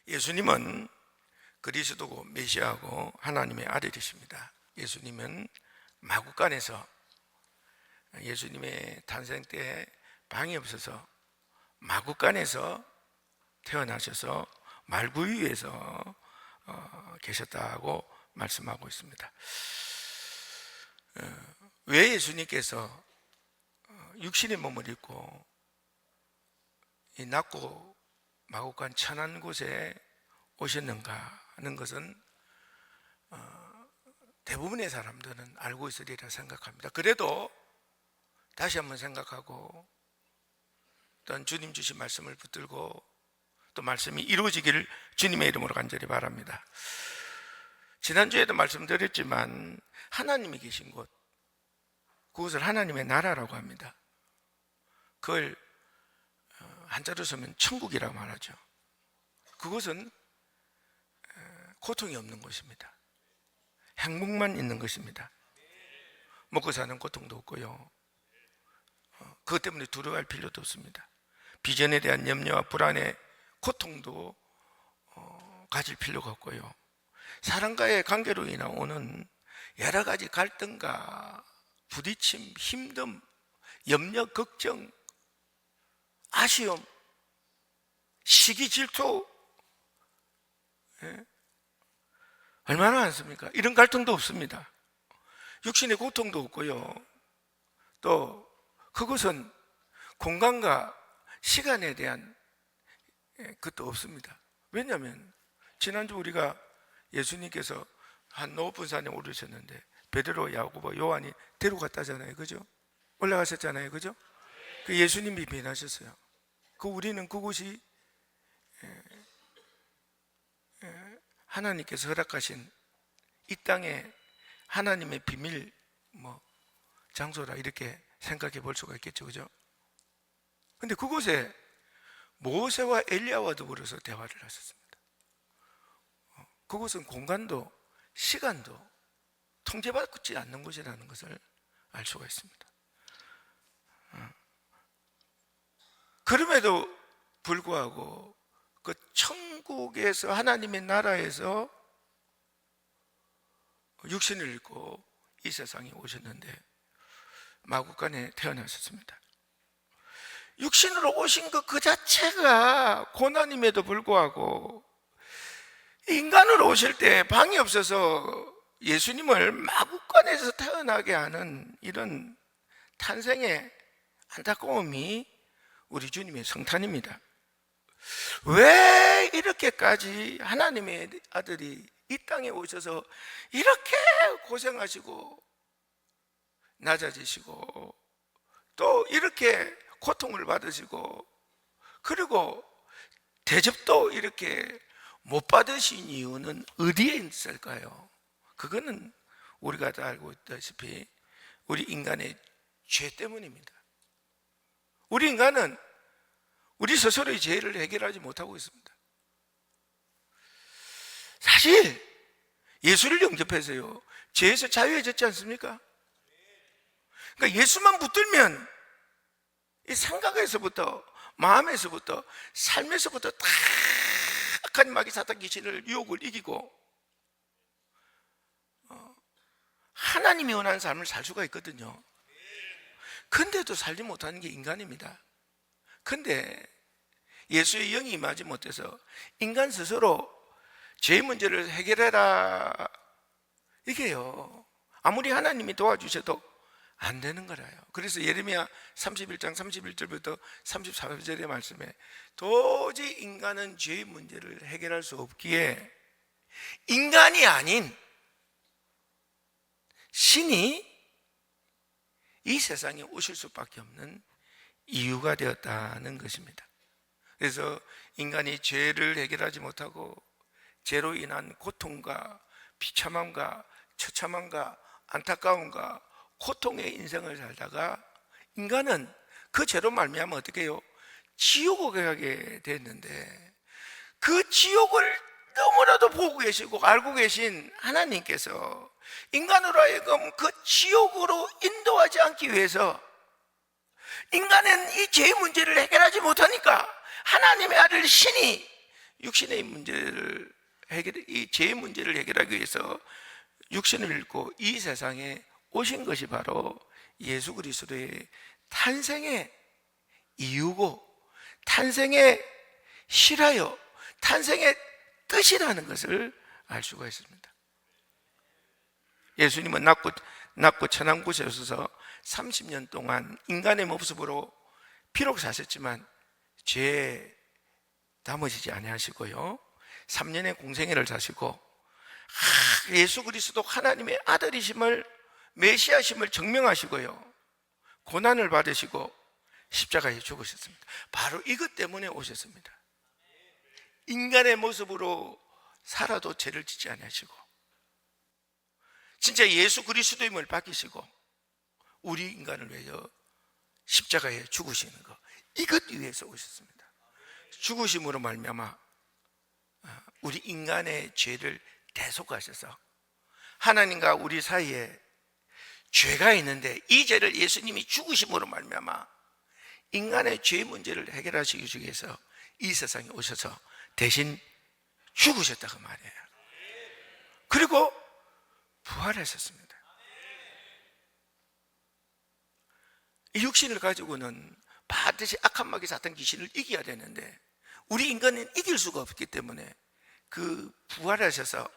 예수님은 그리스도고 메시아고 하나님의 아들이십니다. 예수님은 마구간에서 예수님의 탄생 때 방이 없어서 마구간에서 태어나셔서 말구유에서 계셨다고 말씀하고 있습니다. 왜 예수님께서 육신의 몸을 입고 이 낮고 마구간 천한 곳에 오셨는가 하는 것은 대부분의 사람들은 알고 있으리라 생각합니다. 그래도 다시 한번 생각하고 또한 주님 주신 말씀을 붙들고 또 말씀이 이루어지기를 주님의 이름으로 간절히 바랍니다. 지난주에도 말씀드렸지만 하나님이 계신 곳, 그것을 하나님의 나라라고 합니다. 그걸 한자로 쓰면 천국이라고 말하죠. 그것은 고통이 없는 곳입니다. 행복만 있는 것입니다. 먹고 사는 고통도 없고요, 그것 때문에 두려워할 필요도 없습니다. 비전에 대한 염려와 불안의 고통도 가질 필요가 없고요, 사람과의 관계로 인해 오는 여러 가지 갈등과 부딪힘, 힘듦, 염려, 걱정, 아쉬움, 시기, 질투, 얼마나 많습니까? 이런 갈등도 없습니다. 육신의 고통도 없고요, 또 그것은 공간과 시간에 대한 것도 없습니다. 왜냐하면 지난주 우리가 예수님께서 한 높은 산에 오르셨는데 베드로, 야고보, 요한이 데려갔다잖아요, 그죠? 올라가셨잖아요, 그죠? 그 예수님이 변하셨어요. 우리는 그곳이 하나님께서 허락하신 이 땅에 하나님의 비밀 장소라 이렇게 생각해 볼 수가 있겠죠, 그죠? 근데 그곳에 모세와 엘리야와 더불어서 대화를 하셨습니다. 그곳은 공간도 시간도 통제받지 않는 곳이라는 것을 알 수가 있습니다. 그럼에도 불구하고 그 천국에서, 하나님의 나라에서 육신을 입고 이 세상에 오셨는데 마구간에 태어나셨습니다. 육신으로 오신 것 그 자체가 고난임에도 불구하고 인간으로 오실 때 방이 없어서 예수님을 마구간에서 태어나게 하는 이런 탄생의 안타까움이 우리 주님의 성탄입니다. 왜 이렇게까지 하나님의 아들이 이 땅에 오셔서 이렇게 고생하시고 낮아지시고 또 이렇게 고통을 받으시고 그리고 대접도 이렇게 못 받으신 이유는 어디에 있을까요? 그거는 우리가 다 알고 있다시피 우리 인간의 죄 때문입니다. 우리 인간은 우리 스스로의 죄를 해결하지 못하고 있습니다. 사실 예수를 영접해서요, 죄에서 자유해졌지 않습니까? 그러니까 예수만 붙들면 이 생각에서부터 마음에서부터 삶에서부터 악한 마귀 사탄 귀신을 유혹을 이기고 하나님이 원하는 삶을 살 수가 있거든요. 근데도 살지 못하는 게 인간입니다. 근데 예수의 영이 임하지 못해서 인간 스스로 죄의 문제를 해결해라, 이게요 아무리 하나님이 도와주셔도 안 되는 거라요. 그래서 예레미야 31장 31절부터 34절의 말씀에 도저히 인간은 죄의 문제를 해결할 수 없기에 인간이 아닌 신이 이 세상에 오실 수밖에 없는 이유가 되었다는 것입니다. 그래서 인간이 죄를 해결하지 못하고 죄로 인한 고통과 비참함과 처참함과 안타까움과 고통의 인생을 살다가 인간은 그 죄로 말미암아 어떻게 해요? 지옥을 가게 됐는데 그 지옥을 너무나도 보고 계시고 알고 계신 하나님께서 인간으로 하여금 그 지옥으로 인도하지 않기 위해서 인간은 이 죄의 문제를 해결하지 못하니까 하나님의 아들 신이 육신의 문제를 이 죄의 문제를 해결하기 위해서 육신을 잃고 이 세상에 오신 것이 바로 예수 그리스도의 탄생의 이유고 탄생의 실하여 탄생의 뜻이라는 것을 알 수가 있습니다. 예수님은 낮고 천한 곳에 오셔서 30년 동안 인간의 모습으로 비록 사셨지만 죄에 담으시지 아니하시고요 3년의 공생애를 사시고 예수 그리스도 하나님의 아들이심을 메시아심을 증명하시고요 고난을 받으시고 십자가에 죽으셨습니다. 바로 이것 때문에 오셨습니다. 인간의 모습으로 살아도 죄를 짓지 아니하시고 진짜 예수 그리스도임을 밝히시고 우리 인간을 위하여 십자가에 죽으시는 것 이것 위해서 오셨습니다. 죽으심으로 말미암아 우리 인간의 죄를 대속하셔서 하나님과 우리 사이에 죄가 있는데 이 죄를 예수님이 죽으심으로 말미암아 인간의 죄 문제를 해결하시기 위해서 이 세상에 오셔서 대신 죽으셨다고 말이에요. 그리고 부활하셨습니다. 이 육신을 가지고는 반드시 악한 마귀 사탄 귀신을 이겨야 되는데 우리 인간은 이길 수가 없기 때문에 그 부활하셔서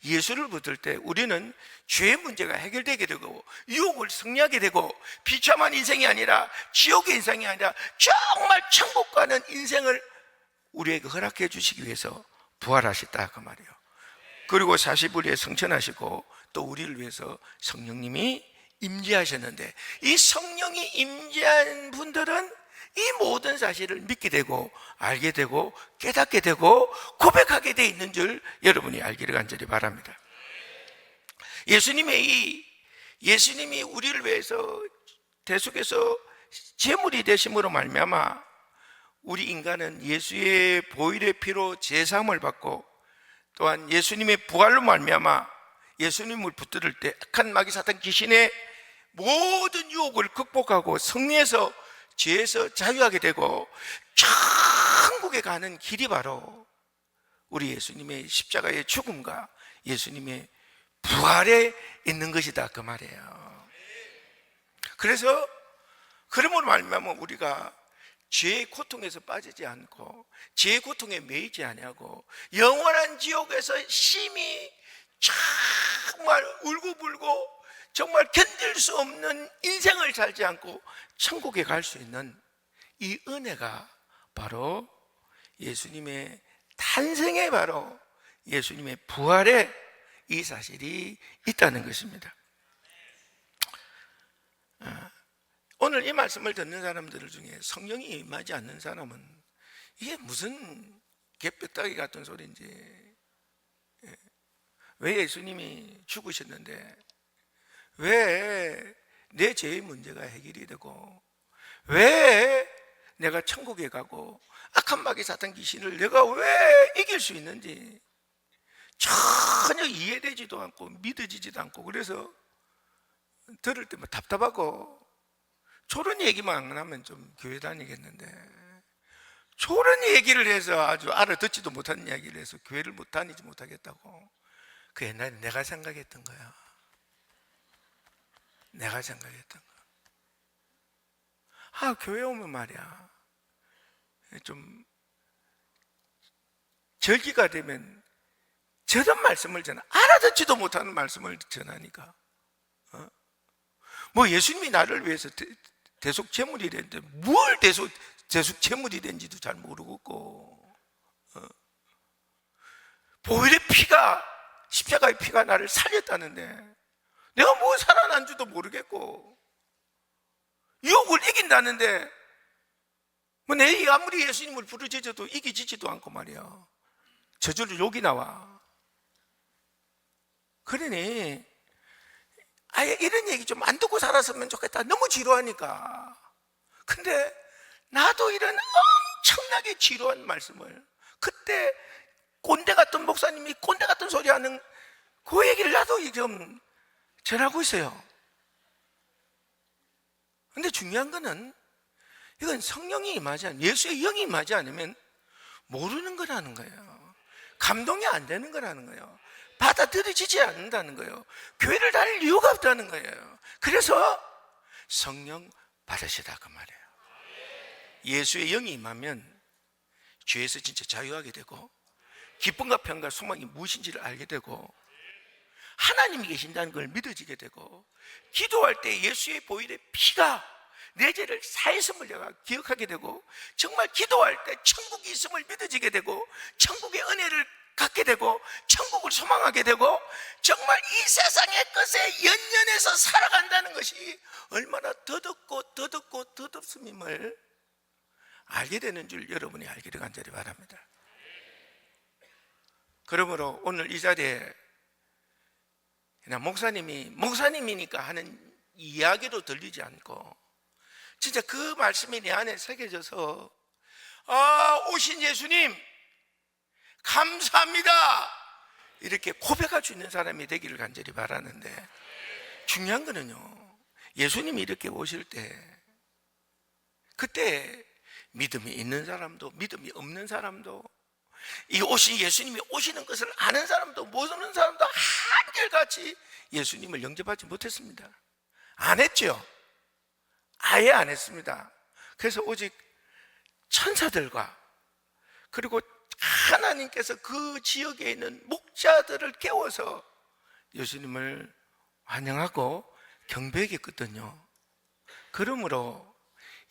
예수를 붙들 때 우리는 죄의 문제가 해결되게 되고 유혹을 승리하게 되고 비참한 인생이 아니라 지옥의 인생이 아니라 정말 천국 가는 인생을 우리에게 허락해 주시기 위해서 부활하셨다 그 말이에요. 그리고 40일에 성천하시고 또 우리를 위해서 성령님이 임재하셨는데 이 성령이 임재한 분들은 이 모든 사실을 믿게 되고 알게 되고 깨닫게 되고 고백하게 돼 있는 줄 여러분이 알기를 간절히 바랍니다. 예수님이 우리를 위해서 대속해서 제물이 되심으로 말미암아 우리 인간은 예수의 보혈의 피로 제사함을 받고 또한 예수님의 부활로 말미암아 예수님을 붙들 때 악한 마귀 사탄 귀신의 모든 유혹을 극복하고 승리해서 죄에서 자유하게 되고 천국에 가는 길이 바로 우리 예수님의 십자가의 죽음과 예수님의 부활에 있는 것이다 그 말이에요. 그래서 그러므로 말미암아 우리가 죄의 고통에서 빠지지 않고 죄의 고통에 매이지 아니하고 영원한 지옥에서 심히 정말 울고불고 정말 견딜 수 없는 인생을 살지 않고 천국에 갈 수 있는 이 은혜가 바로 예수님의 탄생에 바로 예수님의 부활에 이 사실이 있다는 것입니다. 오늘 이 말씀을 듣는 사람들 중에 성령이 임하지 않는 사람은 이게 무슨 개뼈다귀 같은 소리인지, 왜 예수님이 죽으셨는데 왜 내 죄의 문제가 해결이 되고 왜 내가 천국에 가고 악한 마귀 사탄 귀신을 내가 왜 이길 수 있는지 전혀 이해되지도 않고 믿어지지도 않고 그래서 들을 때만 답답하고 저런 얘기만 안 하면 좀 교회 다니겠는데 저런 얘기를 해서 아주 알아듣지도 못하는 이야기를 해서 교회를 못 다니지 못하겠다고. 그 옛날에 내가 생각했던 거야. 내가 생각했던 거. 교회 오면 말이야 좀 절기가 되면 저런 말씀을 전하, 알아듣지도 못하는 말씀을 전하니까 뭐 예수님이 나를 위해서 대속 제물이 됐는데 뭘 대속 제물이 된지도 잘 모르겠고 보혈의 피가 십자가의 피가 나를 살렸다는데 내가 뭐 살아난 줄도 모르겠고 유혹을 이긴다는데 뭐 내 아무리 예수님을 부르짖어도 이기지지도 않고 말이야. 저절로 욕이 나와. 그러니 아예 이런 얘기 좀 안 듣고 살았으면 좋겠다. 너무 지루하니까. 근데 나도 이런 엄청나게 지루한 말씀을 그때 꼰대 같은 목사님이 꼰대 같은 소리 하는 그 얘기를 나도 좀 전하고 있어요. 근데 중요한 거는 이건 성령이 임하지 않으면, 예수의 영이 임하지 않으면 모르는 거라는 거예요. 감동이 안 되는 거라는 거예요. 받아들여지지 않는다는 거예요. 교회를 다닐 이유가 없다는 거예요. 그래서 성령 받으시다 그 말이에요. 예수의 영이 임하면 죄에서 진짜 자유하게 되고, 기쁨과 평안과 소망이 무엇인지를 알게 되고, 하나님이 계신다는 걸 믿어지게 되고, 기도할 때 예수의 보혈의 피가 내 죄를 사했음을 내가 기억하게 되고, 정말 기도할 때 천국이 있음을 믿어지게 되고, 천국의 은혜를 갖게 되고, 천국을 소망하게 되고, 정말 이 세상의 것에 연연해서 살아간다는 것이 얼마나 더덥고 더덥음임을 알게 되는 줄 여러분이 알기를 간절히 바랍니다. 그러므로 오늘 이 자리에 그냥 목사님이니까 하는 이야기도 들리지 않고, 진짜 그 말씀이 내 안에 새겨져서, 오신 예수님 감사합니다, 이렇게 고백할 수 있는 사람이 되기를 간절히 바라는데, 중요한 거는요, 예수님이 이렇게 오실 때, 그때 믿음이 있는 사람도 믿음이 없는 사람도, 이 오신 예수님이 오시는 것을 아는 사람도 모르는 사람도 한결같이 예수님을 영접하지 못했습니다. 안 했죠. 아예 안 했습니다. 그래서 오직 천사들과, 그리고 하나님께서 그 지역에 있는 목자들을 깨워서 예수님을 환영하고 경배했거든요. 그러므로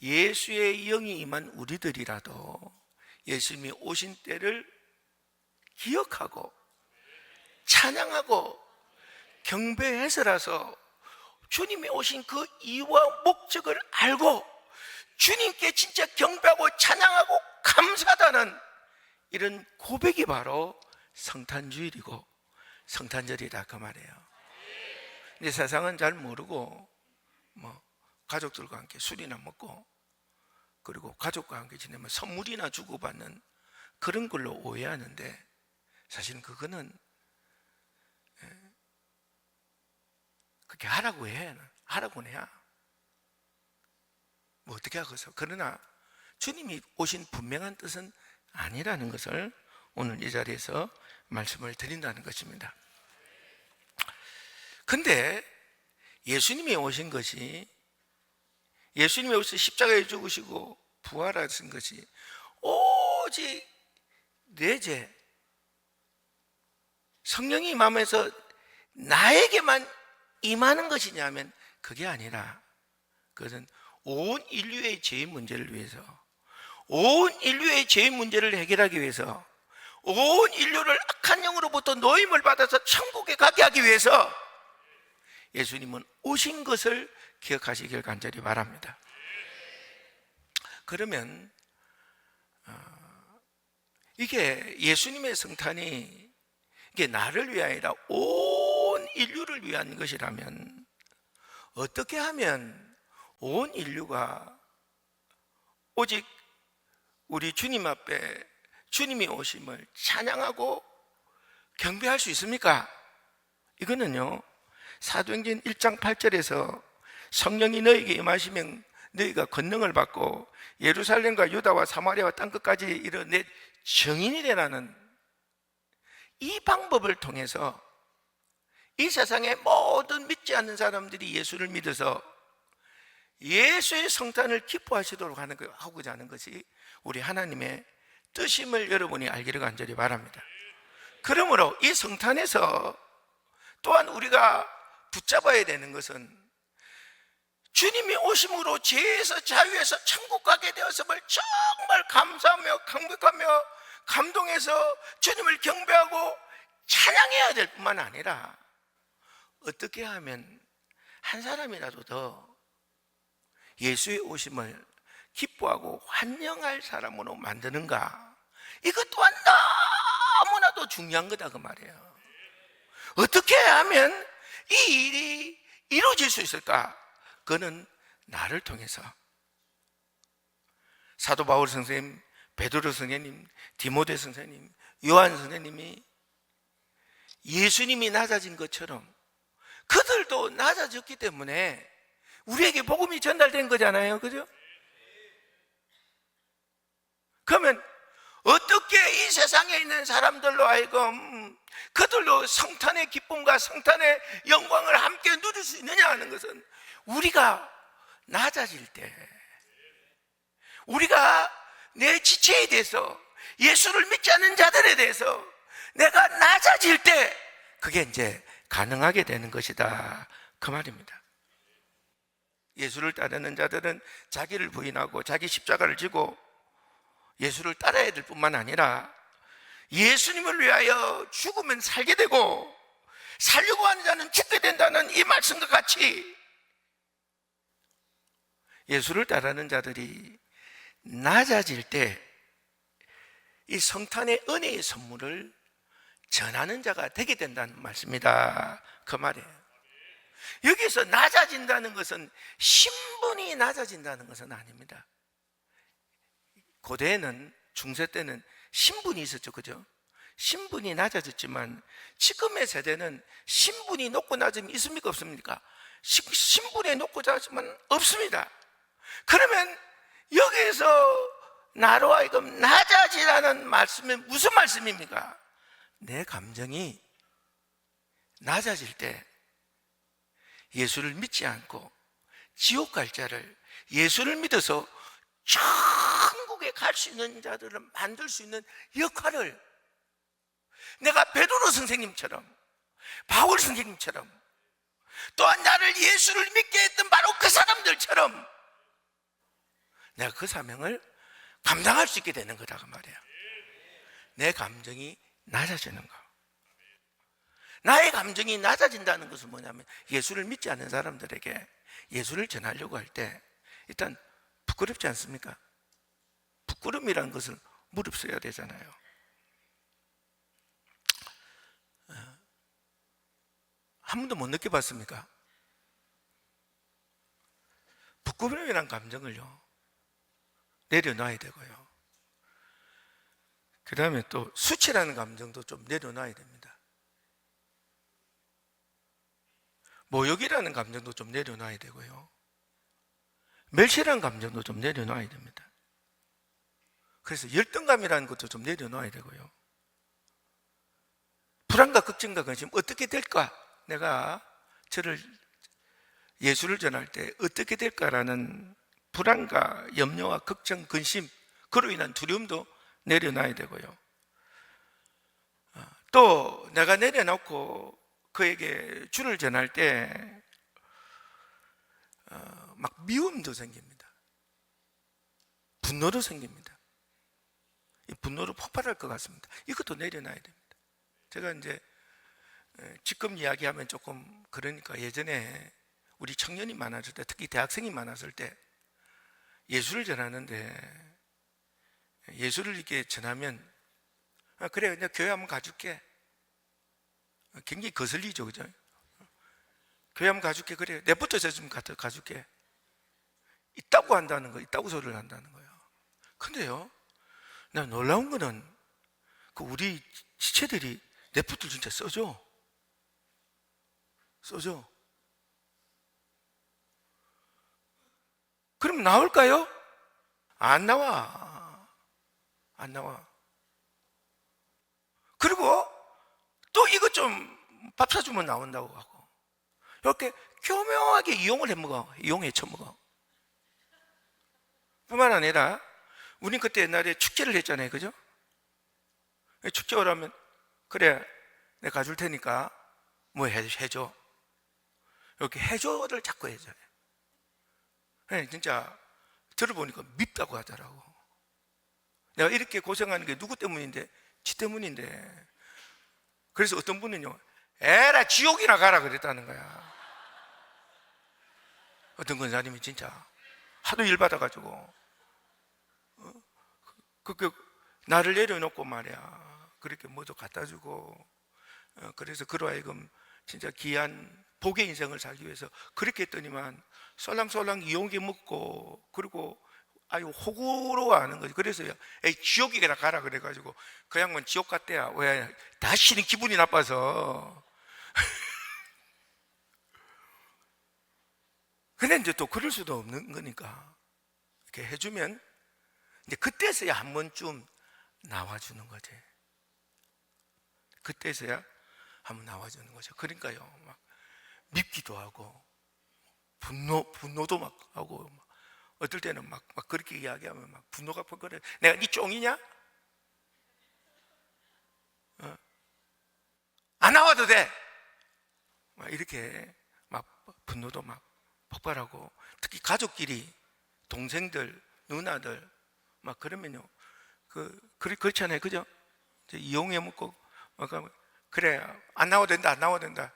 예수의 영이 임한 우리들이라도 예수님이 오신 때를 기억하고 찬양하고 경배해서라서 주님이 오신 그 이유와 목적을 알고 주님께 진짜 경배하고 찬양하고 감사하다는 이런 고백이 바로 성탄주일이고 성탄절이다 그 말이에요. 근데 세상은 잘 모르고 가족들과 함께 술이나 먹고, 그리고 가족과 함께 지내면 선물이나 주고받는 그런 걸로 오해하는데, 사실은 그거는 그렇게 하라고는 해야 어떻게 하겠어. 그러나 주님이 오신 분명한 뜻은 아니라는 것을 오늘 이 자리에서 말씀을 드린다는 것입니다. 근데 예수님이 오신 것이, 예수님이 오셔서 십자가에 죽으시고 부활하신 것이 오직 내 죄, 성령이 임하면서 나에게만 임하는 것이냐면 그게 아니라, 그것은 온 인류의 죄의 문제를 위해서, 온 인류의 죄의 문제를 해결하기 위해서, 온 인류를 악한 영으로부터 노임을 받아서 천국에 가게 하기 위해서 예수님은 오신 것을 기억하시길 간절히 바랍니다. 그러면 이게 예수님의 성탄이 이게 나를 위하여 아니라 온 인류를 위한 것이라면, 어떻게 하면 온 인류가 오직 우리 주님 앞에 주님이 오심을 찬양하고 경배할 수 있습니까? 이거는요, 사도행전 1장 8절에서 성령이 너에게 임하시면 너희가 권능을 받고 예루살렘과 유다와 사마리아와 땅끝까지 이르러 내 증인이 되라는 이 방법을 통해서 이 세상의 모든 믿지 않는 사람들이 예수를 믿어서 예수의 성탄을 기뻐하시도록 하고자 하는 것이 우리 하나님의 뜻임을 여러분이 알기를 간절히 바랍니다. 그러므로 이 성탄에서 또한 우리가 붙잡아야 되는 것은, 주님이 오심으로 죄에서 자유해서 천국 가게 되었음을 정말 감사하며 감격하며 감동해서 주님을 경배하고 찬양해야 될 뿐만 아니라, 어떻게 하면 한 사람이라도 더 예수의 오심을 기뻐하고 환영할 사람으로 만드는가, 이것 또한 너무나도 중요한 거다 그 말이에요. 어떻게 하면 이 일이 이루어질 수 있을까? 그거는 나를 통해서, 사도 바울 선생님, 베드로 선생님, 디모데 선생님, 요한 선생님이 예수님이 낮아진 것처럼 그들도 낮아졌기 때문에 우리에게 복음이 전달된 거잖아요. 그죠? 그러면 어떻게 이 이 세상에 있는 사람들로 하여금 그들로 성탄의 기쁨과 성탄의 영광을 함께 누릴 수 있느냐 하는 것은 우리가 낮아질 때, 우리가 내 지체에 대해서, 예수를 믿지 않는 자들에 대해서 내가 낮아질 때 그게 이제 가능하게 되는 것이다, 그 말입니다. 예수를 따르는 자들은 자기를 부인하고 자기 십자가를 지고 예수를 따라야 될 뿐만 아니라 예수님을 위하여 죽으면 살게 되고 살려고 하는 자는 죽게 된다는 이 말씀과 같이 예수를 따르는 자들이 낮아질 때 이 성탄의 은혜의 선물을 전하는 자가 되게 된다는 말씀이다, 그 말이에요. 여기서 낮아진다는 것은 신분이 낮아진다는 것은 아닙니다. 고대에는, 중세 때는 신분이 있었죠, 그죠? 신분이 낮아졌지만 지금의 세대는 신분이 높고 낮음이 있습니까, 없습니까? 신분이 높고 낮으면 없습니다. 그러면 여기에서 나로 하여금 낮아지라는 말씀은 무슨 말씀입니까? 내 감정이 낮아질 때 예수를 믿지 않고 지옥 갈 자를 예수를 믿어서 천국에 갈 수 있는 자들을 만들 수 있는 역할을 내가 베드로 선생님처럼, 바울 선생님처럼, 또한 나를 예수를 믿게 했던 바로 그 사람들처럼 내가 그 사명을 감당할 수 있게 되는 거다, 그 말이에요. 내 감정이 낮아지는 거. 나의 감정이 낮아진다는 것은 뭐냐면 예수를 믿지 않는 사람들에게 예수를 전하려고 할 때 일단 부끄럽지 않습니까? 부끄러움이라는 것을 무릅써야 되잖아요. 한 번도 못 느껴봤습니까? 부끄러움이라는 감정을요 내려놔야 되고요, 그 다음에 또 수치라는 감정도 좀 내려놔야 됩니다. 모욕이라는 감정도 좀 내려놔야 되고요, 멸시라는 감정도 좀 내려놔야 됩니다. 그래서 열등감이라는 것도 좀 내려놔야 되고요, 불안과 걱정과 근심, 어떻게 될까? 내가 예수를 전할 때 어떻게 될까라는 불안과 염려와 걱정, 근심, 그로 인한 두려움도 내려놔야 되고요, 또 내가 내려놓고 그에게 주를 전할 때 막 미움도 생깁니다. 분노도 생깁니다. 이 분노로 폭발할 것 같습니다. 이것도 내려놔야 됩니다. 제가 이제 지금 이야기하면 조금 그러니까 예전에 우리 청년이 많았을 때, 특히 대학생이 많았을 때 예수를 전하는데 예수를 이렇게 전하면 그래, 내가 교회 한번 가줄게. 굉장히 거슬리죠, 그죠? 교회 한번 가줄게. 그래, 내부터 좀 가줄게. 있다고 한다는 거, 있다고 소리를 한다는 거예요. 근데요, 나 놀라운 거는 그 우리 지체들이 내부터 진짜 써줘. 그럼 나올까요? 안 나와. 그리고 또 이것 좀 밥 사주면 나온다고 하고 이렇게 교묘하게 이용해 처먹어. 뿐만 아니라 우린 그때 옛날에 축제를 했잖아요, 그죠? 축제 오라면 그래, 내가 가줄 테니까 뭐 해줘. 이렇게 해줘를 자꾸 해줘요. 진짜 들어보니까 밉다고 하더라고. 내가 이렇게 고생하는 게 누구 때문인데? 지 때문인데. 그래서 어떤 분은요, 에라 지옥이나 가라 그랬다는 거야. 어떤 권사님이 진짜 하도 일 받아가지고 나를 내려놓고 말이야, 그렇게 뭐도 갖다 주고, 그래서 그로 하여금 진짜 귀한 복의 인생을 살기 위해서 그렇게 했더니만 쏠랑쏠랑 이용게 먹고, 그리고 아유 호구로워하는 거지. 그래서 에이 지옥이나 가라 그래가지고 그 양반 지옥 갔대야. 왜? 다시는 기분이 나빠서. 근데 이제 또 그럴 수도 없는 거니까 이렇게 해주면 이제 그때서야 한 번쯤 나와주는 거지. 그때서야 한번 나와주는 거죠. 그러니까요, 막 밉기도 하고 분노도 막 하고, 막 어떨 때는 막 그렇게 이야기하면 막 분노가 퍽거려. 내가 네 쫑이냐? 안 나와도 돼. 막 이렇게 막 분노도 막 폭발하고, 특히 가족끼리, 동생들, 누나들 막 그러면요, 그렇잖아요, 그죠? 이용해 먹고 막 그래, 안 나와도 된다, 안 나와도 된다.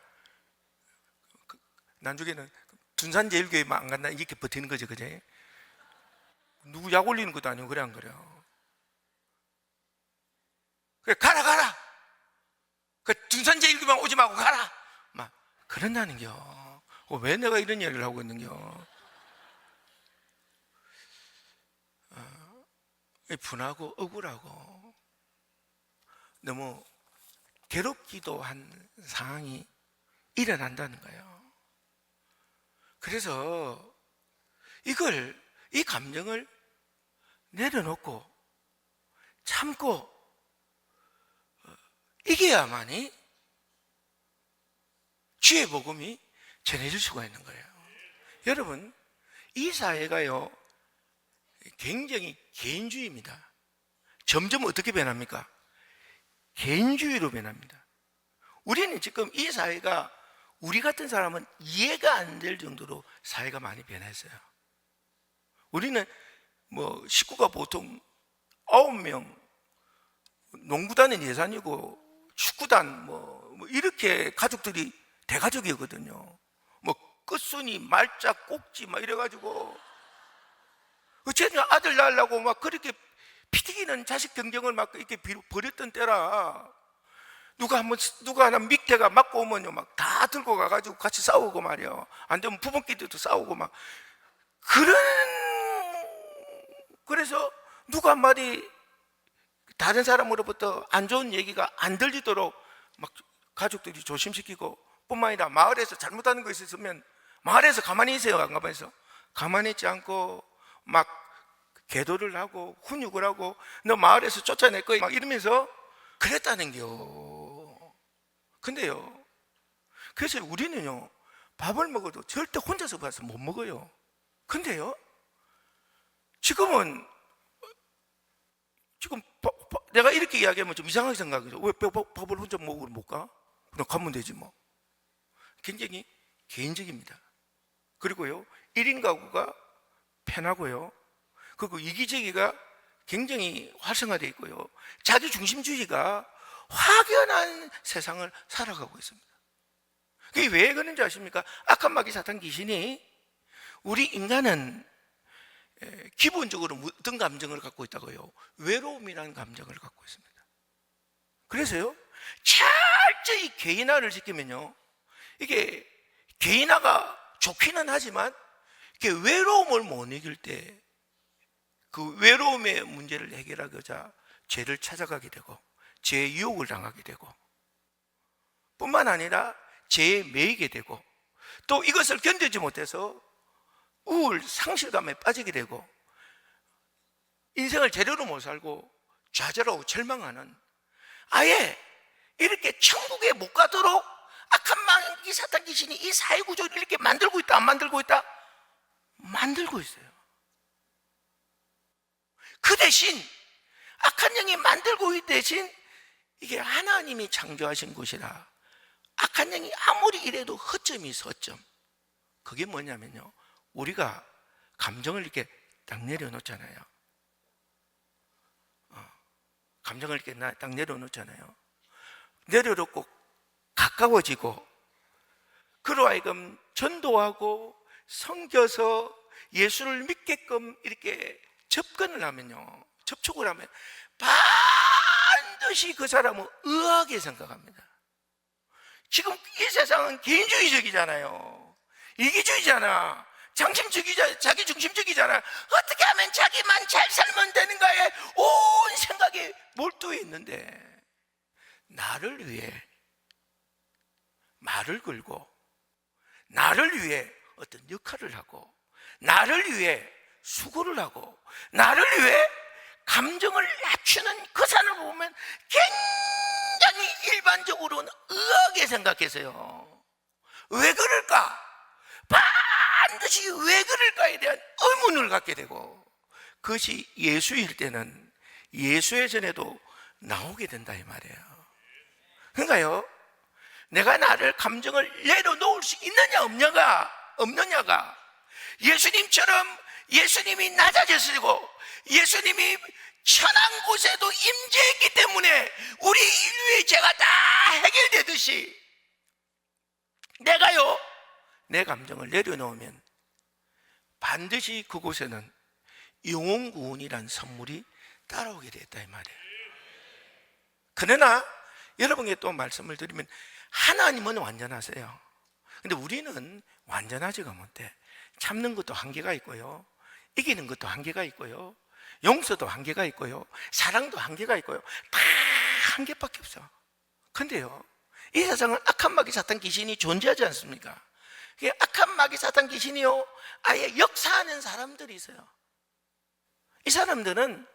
나중에는 둔산제일교회만 안 간다 이렇게 버티는 거죠, 그죠? 누구 약 올리는 것도 아니고 그래, 안 그래요? 그래, 가라. 그 둔산제일교회만 오지 말고 가라. 막 그런다는겨. 왜 내가 이런 이야기를 하고 있는겨? 분하고 억울하고 너무 괴롭기도 한 상황이 일어난다는 거예요. 그래서 이 감정을 내려놓고 참고 이겨야만이 주의 복음이 전해질 수가 있는 거예요. 여러분, 이 사회가요 굉장히 개인주의입니다. 점점 어떻게 변합니까? 개인주의로 변합니다. 우리는 지금 이 사회가, 우리 같은 사람은 이해가 안 될 정도로 사회가 많이 변했어요. 우리는 뭐 식구가 보통 9명, 농구단은 예산이고 축구단 뭐 이렇게 가족들이 대가족이거든요. 뭐 끝순이, 말자, 꼭지 막 이래가지고 어쨌든 아들 낳으려고 막 그렇게 피튀기는 자식 경쟁을 막 이렇게 벌였던 때라, 누가 하나 밑에가 맞고 오면요 막 다 들고 가가지고 같이 싸우고 말이요. 안 되면 부부끼리도 싸우고 막 그래서 누가 한마디 다른 사람으로부터 안 좋은 얘기가 안 들리도록 막 가족들이 조심시키고, 뿐만 아니라 마을에서 잘못하는 거 있으면 마을에서 가만히 있어요, 안 가만히 있어? 가만히 있지 않고 막 계도를 하고 훈육을 하고, 너 마을에서 쫓아낼 거야 막 이러면서 그랬다는겨. 근데요, 그래서 우리는요 밥을 먹어도 절대 혼자서 가서 못 먹어요. 근데요, 지금 내가 이렇게 이야기하면 좀 이상하게 생각해요. 왜 밥을 혼자 먹으러 못 가? 그냥 가면 되지 뭐. 굉장히 개인적입니다. 그리고요 1인 가구가 편하고요, 그리고 이기적이가 굉장히 활성화되어 있고요, 자기 중심주의가 확연한 세상을 살아가고 있습니다. 그게 왜 그런지 아십니까? 악한 마귀 사탄 귀신이 우리 인간은 기본적으로 어떤 감정을 갖고 있다고요? 외로움이라는 감정을 갖고 있습니다. 그래서요 철저히 개인화를 지키면요, 이게 개인화가 좋기는 하지만 이게 외로움을 못 이길 때 그 외로움의 문제를 해결하고자 죄를 찾아가게 되고 죄의 유혹을 당하게 되고, 뿐만 아니라 죄에 매이게 되고, 또 이것을 견디지 못해서 우울, 상실감에 빠지게 되고, 인생을 제대로 못 살고 좌절하고 절망하는, 아예 이렇게 천국에 못 가도록 악한 마귀 사탄 귀신이 이 사회 구조를 이렇게 만들고 있다, 안 만들고 있다? 만들고 있어요. 그 대신 악한 영이 만들고 있는 대신 이게 하나님이 창조하신 곳이라 악한 영이 아무리 이래도 허점이 있어, 허점. 그게 뭐냐면요, 우리가 감정을 이렇게 딱 내려놓잖아요. 감정을 이렇게 딱 내려놓잖아요. 내려놓고 가까워지고, 그로 하여금 전도하고 섬겨서 예수를 믿게끔 이렇게 접근을 하면요, 접촉을 하면 반드시 그 사람은 의하게 생각합니다. 지금 이 세상은 개인주의적이잖아요. 이기주의잖아. 자기 중심적이잖아. 어떻게 하면 자기만 잘 살면 되는가에 온 생각이 몰두해 있는데, 나를 위해 말을 걸고, 나를 위해 어떤 역할을 하고, 나를 위해 수고를 하고, 나를 위해 감정을 낮추는 그 사람을 보면 인간이 일반적으로는 의아하게 생각해서요. 왜 그럴까? 반드시 왜 그럴까에 대한 의문을 갖게 되고, 그것이 예수일 때는 예수의 전에도 나오게 된다 이 말이에요. 그러니까요, 내가 나를 감정을 내려놓을 수 있느냐 없느냐가 예수님처럼 예수님이 낮아졌고 예수님이 천한 곳에도 임재했기 때문에 우리 인류의 죄가 다 해결되듯이 내가요, 내 감정을 내려놓으면 반드시 그곳에는 영혼구원이란 선물이 따라오게 됐다 이 말이에요. 그러나 여러분께 또 말씀을 드리면, 하나님은 완전하세요. 근데 우리는 완전하지가 못해. 참는 것도 한계가 있고요, 이기는 것도 한계가 있고요, 용서도 한계가 있고요, 사랑도 한계가 있고요. 다 한계밖에 없어. 근데요, 이 세상은 악한 마귀 사탄 귀신이 존재하지 않습니까? 악한 마귀 사탄 귀신이요, 아예 역사하는 사람들이 있어요. 이 사람들은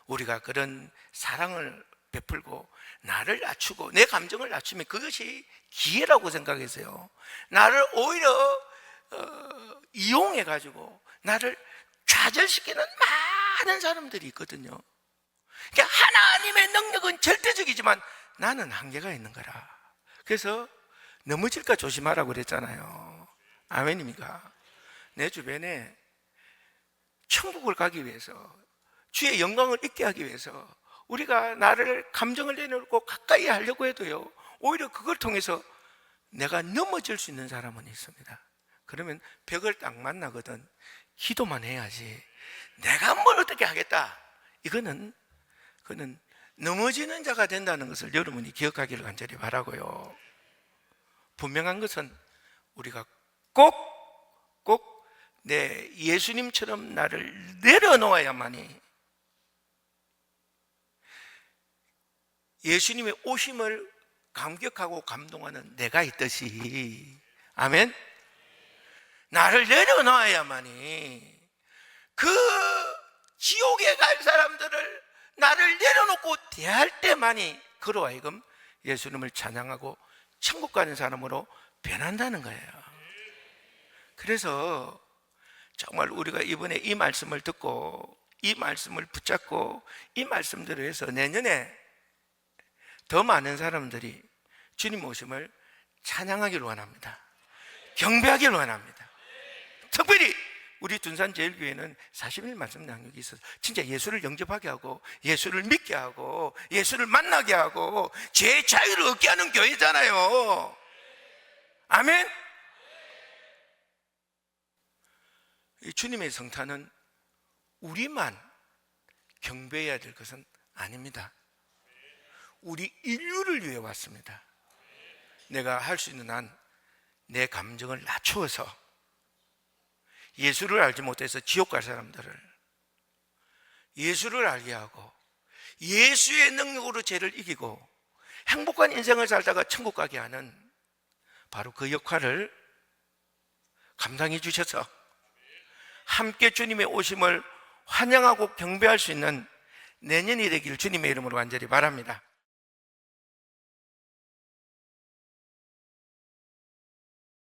우리가 그런 사랑을 베풀고 나를 낮추고 내 감정을 낮추면 그것이 기회라고 생각했어요. 나를 오히려 이용해가지고 나를 좌절시키는 많은 사람들이 있거든요. 그러니까 하나님의 능력은 절대적이지만 나는 한계가 있는 거라. 그래서 넘어질까 조심하라고 그랬잖아요. 아멘입니까? 내 주변에 천국을 가기 위해서, 주의 영광을 잊게 하기 위해서 우리가 나를 감정을 내놓고 가까이 하려고 해도요, 오히려 그걸 통해서 내가 넘어질 수 있는 사람은 있습니다. 그러면 벽을 딱 만나거든 기도만 해야지 내가 뭘 어떻게 하겠다, 그거는 넘어지는 자가 된다는 것을 여러분이 기억하기를 간절히 바라고요. 분명한 것은 우리가 꼭 내 예수님처럼 나를 내려놓아야만이 예수님의 오심을 감격하고 감동하는 내가 있듯이, 아멘? 나를 내려놔야만이 그 지옥에 갈 사람들을 나를 내려놓고 대할 때만이 그로 하여금 예수님을 찬양하고 천국 가는 사람으로 변한다는 거예요. 그래서 정말 우리가 이번에 이 말씀을 듣고 이 말씀을 붙잡고 이 말씀대로 해서 내년에 더 많은 사람들이 주님 오심을 찬양하기를 원합니다. 경배하기를 원합니다. 특별히 우리 둔산제일교회는 40일 말씀 양육이 있어서 진짜 예수를 영접하게 하고 예수를 믿게 하고 예수를 만나게 하고 죄의 자유를 얻게 하는 교회잖아요. 아멘. 이 주님의 성탄은 우리만 경배해야 될 것은 아닙니다. 우리 인류를 위해 왔습니다. 내가 할 수 있는 한 내 감정을 낮추어서 예수를 알지 못해서 지옥 갈 사람들을 예수를 알게 하고 예수의 능력으로 죄를 이기고 행복한 인생을 살다가 천국 가게 하는 바로 그 역할을 감당해 주셔서 함께 주님의 오심을 환영하고 경배할 수 있는 내년이 되길 주님의 이름으로 간절히 바랍니다.